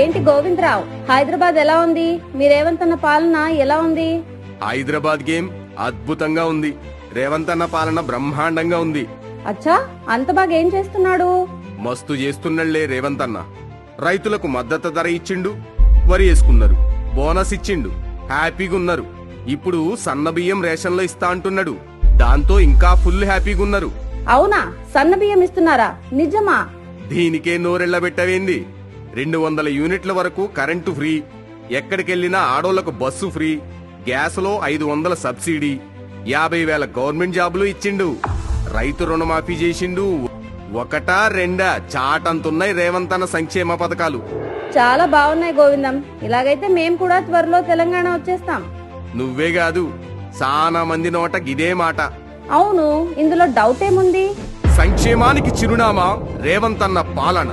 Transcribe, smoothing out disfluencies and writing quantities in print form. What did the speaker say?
ఏంటి గోవిందరావు, హైదరాబాద్ ఎలా ఉంది? మీ రేవంత్ అన్న పాలన ఎలా ఉంది? హైదరాబాద్ గేమ్ అద్భుతంగా ఉంది. రేవంత్ అన్న పాలన బ్రహ్మాండంగా ఉంది. అచ్చా, అంత బాగా ఏం చేస్తున్నాడు? మస్తు చేస్తున్నళ్లే రేవంత్ అన్న. రైతులకు మద్దతు ధర ఇచ్చిండు, వరి వేసుకున్నారు, బోనస్ ఇచ్చిండు, హ్యాపీగా ఉన్నారు. ఇప్పుడు సన్న బియ్యం రేషన్లో ఇస్తా అంటున్నాడు. దాంతో ఇంకా ఫుల్ హ్యాపీగా ఉన్నారు. అవునా? సన్న బియ్యం ఇస్తున్నారా? నిజమా? దీనికే నోరెళ్లబెట్టవేంది? 200 యూనిట్ల వరకు కరెంటు ఫ్రీ, ఎక్కడికెళ్లినా ఆడోళ్లకు బస్సు ఫ్రీ, గ్యాస్లో 500 సబ్సిడీ, 50,000 గవర్నమెంట్ జాబులు ఇచ్చిండు, రైతు రుణమాఫీ చేసిండు. ఒకటా రెండా చాటంతున్నాయి రేవంత్ అన్న సంక్షేమ పథకాలు. చాలా బాగున్నాయి గోవిందం. ఇలాగైతే మేం కూడా త్వరలో తెలంగాణ వచ్చేస్తాం. నువ్వే కాదు, చాలా మంది నోట గిదే మాట. అవును, ఇందులో డౌట్ ఏముంది? సంక్షేమానికి చిరునామా రేవంత్ అన్న పాలన.